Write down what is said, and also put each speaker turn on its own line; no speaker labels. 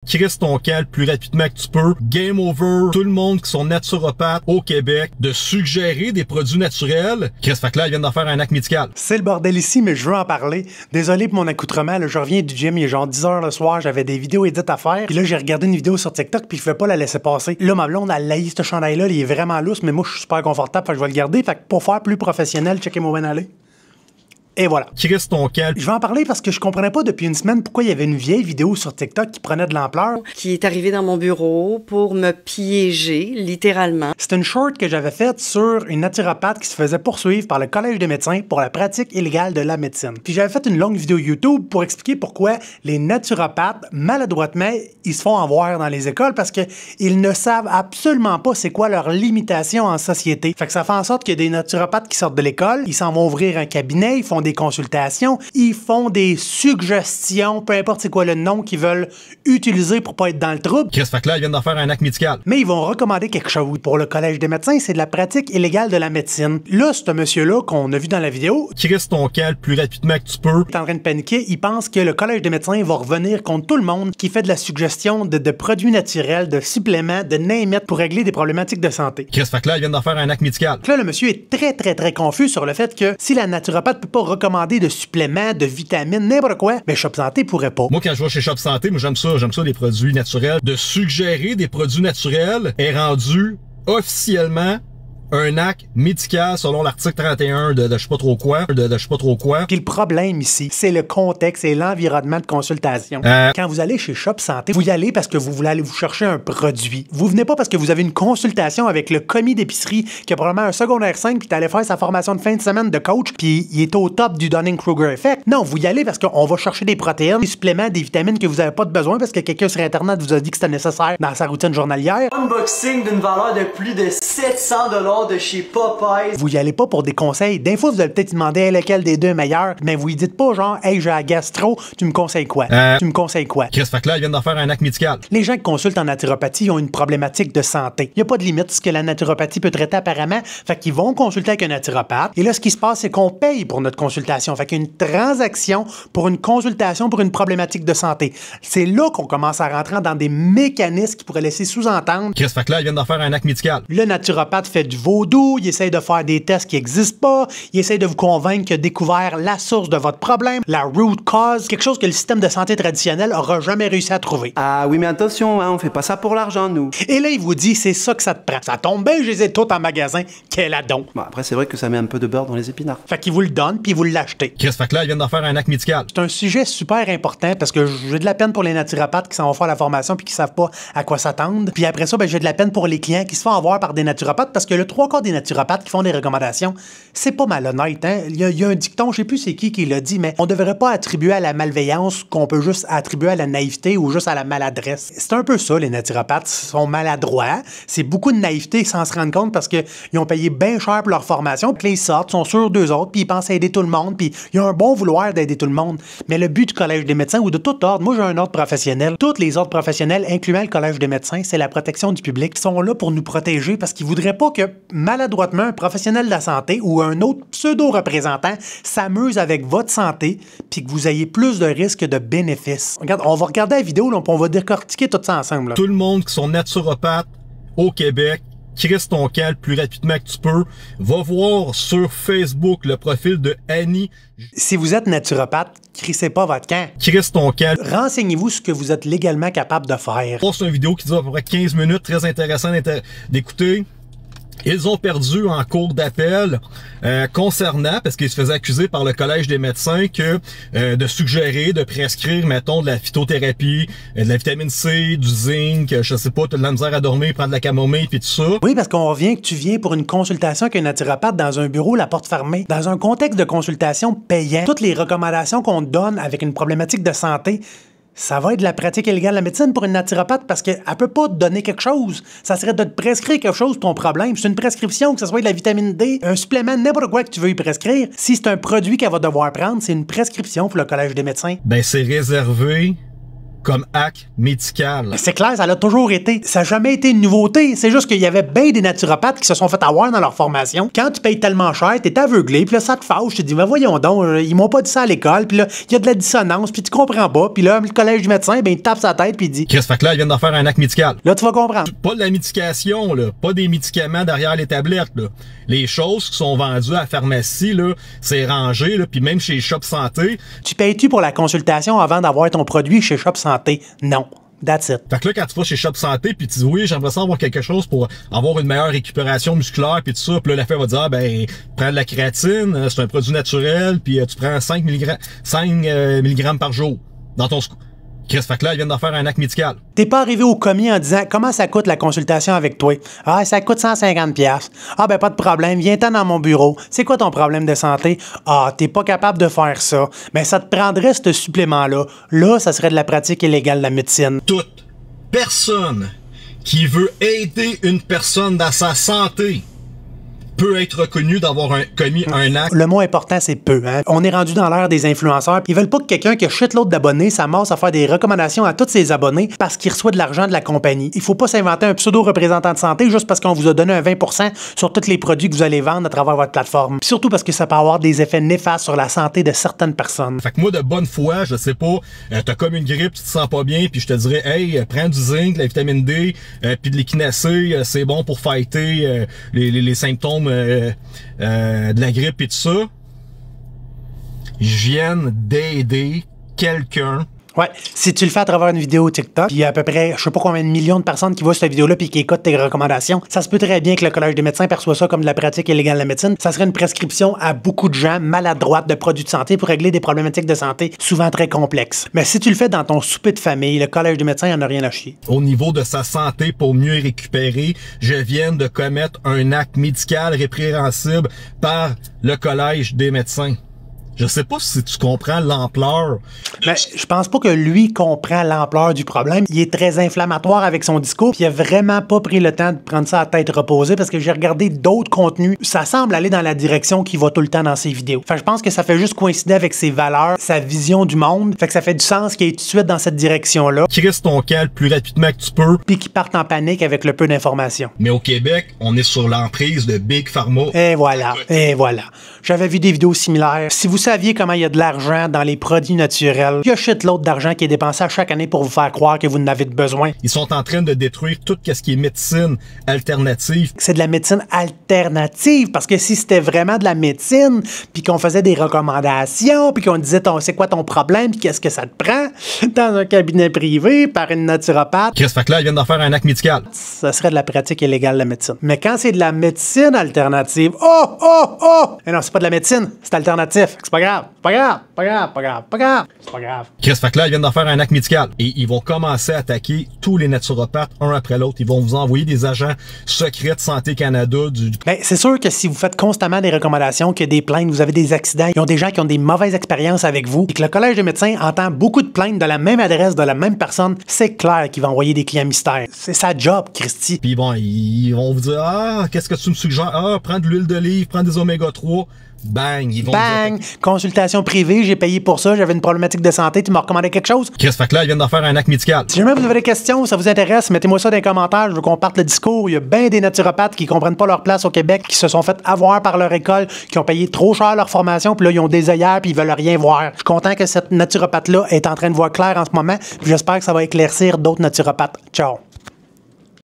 Crisse ton camp le plus rapidement que tu peux. Game over. Tout le monde qui sont naturopathes au Québec de suggérer des produits naturels. Chris, fait que là, ils viennent d'en faire un acte médical.
C'est le bordel ici, mais je veux en parler. Désolé pour mon accoutrement, là, je reviens du gym, il est genre 10h le soir, j'avais des vidéos édites à faire. Puis là, j'ai regardé une vidéo sur TikTok, puis je pouvais pas la laisser passer. Là, ma blonde, elle laïe ce chandail-là, il est vraiment lousse, mais moi, je suis super confortable, fait que je vais le garder. Fait que pour faire plus professionnel, checkez-moi bien aller. Et voilà.
Crisse ton camp.
Je vais en parler parce que je comprenais pas depuis une semaine pourquoi il y avait une vieille vidéo sur TikTok qui prenait de l'ampleur.
Qui est arrivé dans mon bureau pour me piéger, littéralement.
C'est une short que j'avais faite sur une naturopathe qui se faisait poursuivre par le Collège des médecins pour la pratique illégale de la médecine. Puis j'avais fait une longue vidéo YouTube pour expliquer pourquoi les naturopathes, maladroitement, ils se font avoir dans les écoles parce qu'ils ne savent absolument pas c'est quoi leur limitation en société. Fait que ça fait en sorte qu'il y a des naturopathes qui sortent de l'école, ils s'en vont ouvrir un cabinet, ils font des consultations, ils font des suggestions, peu importe c'est quoi le nom qu'ils veulent utiliser pour pas être dans le trouble.
Chris, fait que là, ils viennent d'en faire un acte médical.
Mais ils vont recommander quelque chose. Pour le Collège des médecins, c'est de la pratique illégale de la médecine. Là, ce monsieur-là qu'on a vu dans la vidéo,
Crisse ton camp le plus rapidement que tu peux.
est en train de paniquer. Il pense que le Collège des médecins va revenir contre tout le monde qui fait de la suggestion de produits naturels, de suppléments, de name it pour régler des problématiques de santé.
Chris, fait que là, ils viennent d'en faire un acte médical.
Là, le monsieur est très confus sur le fait que si la naturopathe peut pas recommander de suppléments, de vitamines, n'importe quoi, mais Shop Santé pourrait pas.
Moi, quand je vais chez Shop Santé, moi, j'aime ça, les produits naturels. De suggérer des produits naturels est rendu officiellement un acte médical selon l'article 31 de je sais pas trop quoi,
Puis le problème ici, c'est le contexte et l'environnement de consultation. Quand vous allez chez Shop Santé, vous y allez parce que vous voulez aller vous chercher un produit. Vous venez pas parce que vous avez une consultation avec le commis d'épicerie qui a probablement un secondaire 5 puis t'allais faire sa formation de fin de semaine de coach puis il est au top du Dunning-Kruger effect. Non, vous y allez parce qu'on va chercher des protéines, des suppléments, des vitamines que vous avez pas de besoin parce que quelqu'un sur Internet vous a dit que c'était nécessaire dans sa routine journalière.
Unboxing d'une valeur de plus de 700$ de chez Popeyes.
Vous y allez pas pour des conseils. Des fois, vous allez peut-être demander hey, lequel des deux est meilleur, mais vous y dites pas genre hey, j'ai la gastro, tu me conseilles quoi? Tu me conseilles quoi?
Chris, fait que là, ils viennent d'en faire un acte médical.
Les gens qui consultent en naturopathie ont une problématique de santé. Il n'y a pas de limite ce que la naturopathie peut traiter apparemment. Fait qu'ils vont consulter avec un naturopathe. Et là, ce qui se passe, c'est qu'on paye pour notre consultation. Fait qu'il y a une transaction pour une consultation pour une problématique de santé. C'est là qu'on commence à rentrer dans des mécanismes qui pourraient laisser sous-entendre.
Chris, fait que là, ils viennent d'en faire un acte médical.
Le naturopathe fait du vaudou, il essaye de faire des tests qui n'existent pas, il essaye de vous convaincre qu'il a découvert la source de votre problème, la root cause, quelque chose que le système de santé traditionnel aura jamais réussi à trouver.
Ah oui, mais attention, hein, on fait pas ça pour l'argent, nous.
Et là, il vous dit, c'est ça que ça te prend. Ça tombe bien, je les ai toutes en magasin. Quel adon.
Bon, après, c'est vrai que ça met un peu de beurre dans les épinards.
Fait qu'il vous le donne, puis vous l'achetez.
Chris, fait que là, ils viennent d'en faire un acte médical.
C'est un sujet super important parce que j'ai de la peine pour les naturopathes qui s'en vont faire la formation puis qui savent pas à quoi s'attendre. Puis après ça, ben, j'ai de la peine pour les clients qui se font avoir par des naturopathes parce que le 3/4 des naturopathes qui font des recommandations, c'est pas malhonnête, hein? Il y a un dicton, je sais plus c'est qui l'a dit, mais on devrait pas attribuer à la malveillance qu'on peut juste attribuer à la naïveté ou juste à la maladresse. C'est un peu ça, les naturopathes sont maladroits. C'est beaucoup de naïveté sans se rendre compte parce qu'ils ont payé bien cher pour leur formation, puis ils sortent, sont sûrs d'eux autres, puis ils pensent aider tout le monde, puis ils ont un bon vouloir d'aider tout le monde. Mais le but du Collège des médecins ou de tout ordre, moi j'ai un ordre professionnel, tous les ordres professionnels, incluant le Collège des médecins, c'est la protection du public. Ils sont là pour nous protéger parce qu'ils voudraient pas que maladroitement un professionnel de la santé ou un autre pseudo-représentant s'amuse avec votre santé puis que vous ayez plus de risques que de bénéfices. Regarde, on va regarder la vidéo, là, puis on va décortiquer tout ça ensemble. Là.
Tout le monde qui sont naturopathes au Québec, crisse ton camp le plus rapidement que tu peux. Va voir sur Facebook le profil de Annie.
Si vous êtes naturopathe, crissez pas votre camp.
Crisse ton camp.
Renseignez-vous sur ce que vous êtes légalement capable de faire.
C'est une vidéo qui dure à peu près 15 minutes, très intéressant d'écouter. Ils ont perdu en cours d'appel concernant, parce qu'ils se faisaient accuser par le Collège des médecins que de suggérer, de prescrire, mettons, de la phytothérapie, de la vitamine C, du zinc, je sais pas, t'as de la misère à dormir, prendre de la camomille, puis tout ça.
Oui, parce qu'on revient que tu viens pour une consultation avec un naturopathe dans un bureau, la porte fermée, dans un contexte de consultation payant. Toutes les recommandations qu'on te donne avec une problématique de santé, ça va être de la pratique illégale de la médecine pour une naturopathe parce qu'elle peut pas te donner quelque chose. Ça serait de te prescrire quelque chose, ton problème. C'est une prescription, que ce soit de la vitamine D, un supplément, n'importe quoi que tu veux y prescrire. Si c'est un produit qu'elle va devoir prendre, c'est une prescription pour le Collège des médecins.
Ben, c'est réservé comme acte médical.
C'est clair, ça l'a toujours été. Ça n'a jamais été une nouveauté. C'est juste qu'il y avait bien des naturopathes qui se sont fait avoir dans leur formation. Quand tu payes tellement cher, t'es aveuglé, puis là, ça te fâche. Tu te dis, mais voyons donc, ils m'ont pas dit ça à l'école, puis là, il y a de la dissonance, puis tu comprends pas. Puis là, le collège du médecin, ben, il tape sa tête, puis il dit,
Chris, fait que là, ils viennent d'en faire un acte médical.
là, tu vas comprendre.
Pas de la médication, là. Pas des médicaments derrière les tablettes, là. Les choses qui sont vendues à la pharmacie, là, c'est rangé, là, puis même chez les shops santé.
Tu payes-tu pour la consultation avant d'avoir ton produit chez Shop Santé? Non. That's it.
Fait que là, quand tu vas chez Shop Santé, puis tu dis, oui, j'aimerais ça avoir quelque chose pour avoir une meilleure récupération musculaire, puis tout ça, puis là, la fille va dire, ah, ben, prends de la créatine, c'est un produit naturel, puis tu prends 5 mg par jour dans ton... Chris, fait que là, ils viennent d'en faire un acte médical.
T'es pas arrivé au commis en disant comment ça coûte la consultation avec toi? Ah, ça coûte 150$. Ah, ben pas de problème, viens-t'en dans mon bureau. C'est quoi ton problème de santé? Ah, t'es pas capable de faire ça. Ben ça te prendrait ce supplément-là. Là, ça serait de la pratique illégale de la médecine.
Toute personne qui veut aider une personne dans sa santé peut être reconnu d'avoir commis un acte.
Le mot important, c'est peu. Hein? On est rendu dans l'ère des influenceurs. Ils veulent pas que quelqu'un qui a shitload d'abonnés s'amasse à faire des recommandations à tous ses abonnés parce qu'il reçoit de l'argent de la compagnie. Il faut pas s'inventer un pseudo-représentant de santé juste parce qu'on vous a donné un 20% sur tous les produits que vous allez vendre à travers votre plateforme. Puis surtout parce que ça peut avoir des effets néfastes sur la santé de certaines personnes.
Fait que moi, de bonne foi, je sais pas, t'as comme une grippe, tu te sens pas bien, puis je te dirais, hey, prends du zinc, de la vitamine D, puis de l'échinacée, c'est bon pour fighter les symptômes de la grippe et tout ça. Je viens d'aider quelqu'un.
Ouais, si tu le fais à travers une vidéo TikTok, puis il y a à peu près, je sais pas combien de millions de personnes qui voient cette vidéo-là puis qui écoutent tes recommandations, ça se peut très bien que le Collège des médecins perçoit ça comme de la pratique illégale de la médecine. Ça serait une prescription à beaucoup de gens maladroites de produits de santé pour régler des problématiques de santé souvent très complexes. Mais si tu le fais dans ton souper de famille, le Collège des médecins en a rien à chier.
Au niveau de sa santé, pour mieux récupérer, je viens de commettre un acte médical répréhensible par le Collège des médecins. Je sais pas si tu comprends l'ampleur.
Mais je pense pas que lui comprend l'ampleur du problème. Il est très inflammatoire avec son discours, puis il a vraiment pas pris le temps de prendre ça à tête reposée parce que j'ai regardé d'autres contenus. Ça semble aller dans la direction qu'il va tout le temps dans ses vidéos. Fait que je pense que ça fait juste coïncider avec ses valeurs, sa vision du monde. Fait que ça fait du sens qu'il aille tout de suite dans cette direction-là.
Crisse ton camp le plus rapidement que tu peux.
Puis qu'il parte en panique avec le peu d'informations.
Mais au Québec, on est sur l'emprise de Big Pharma.
Et voilà, et voilà. J'avais vu des vidéos similaires. Si vous saviez comment il y a de l'argent dans les produits naturels, il y a shitload d'argent qui est dépensé à chaque année pour vous faire croire que vous n'avez de besoin.
Ils sont en train de détruire tout ce qui est médecine alternative.
C'est de la médecine alternative, parce que si c'était vraiment de la médecine, puis qu'on faisait des recommandations, puis qu'on disait c'est quoi ton problème, puis qu'est-ce que ça te prend dans un cabinet privé par une naturopathe,
Chris, fait que là, ils viennent d'en faire un acte médical.
ça serait de la pratique illégale de la médecine. Mais quand c'est de la médecine alternative, mais non, c'est pas de la médecine, c'est alternatif. C'est pas grave. Pas grave, pas grave, pas grave, pas grave. C'est pas grave.
Chris, fait que là, ils viennent d'en faire un acte médical. Et ils vont commencer à attaquer tous les naturopathes, un après l'autre. Ils vont vous envoyer des agents secrets de Santé Canada.
Ben, c'est sûr que si vous faites constamment des recommandations, qu'il y a des plaintes, vous avez des accidents, ils ont des gens qui ont des mauvaises expériences avec vous, et que le Collège des médecins entend beaucoup de plaintes de la même adresse, de la même personne, c'est clair qu'il va envoyer des clients mystères. C'est sa job, Christy.
Puis bon, ils vont vous dire, ah, qu'est-ce que tu me suggères? Ah, prends de l'huile d'olive, prends des oméga 3. Bang, ils vont
Bang! Consultation privée, j'ai payé pour ça, j'avais une problématique de santé, tu m'as recommandé quelque chose?
Chris, fait que là, ils viennent d'en faire un acte médical.
Si jamais vous avez des questions, ça vous intéresse, mettez-moi ça dans les commentaires, je veux qu'on parte le discours. Il y a bien des naturopathes qui comprennent pas leur place au Québec, qui se sont fait avoir par leur école, qui ont payé trop cher leur formation, puis là, ils ont des œillères, puis ils veulent rien voir. Je suis content que cette naturopathe-là est en train de voir clair en ce moment, puis j'espère que ça va éclaircir d'autres naturopathes. Ciao!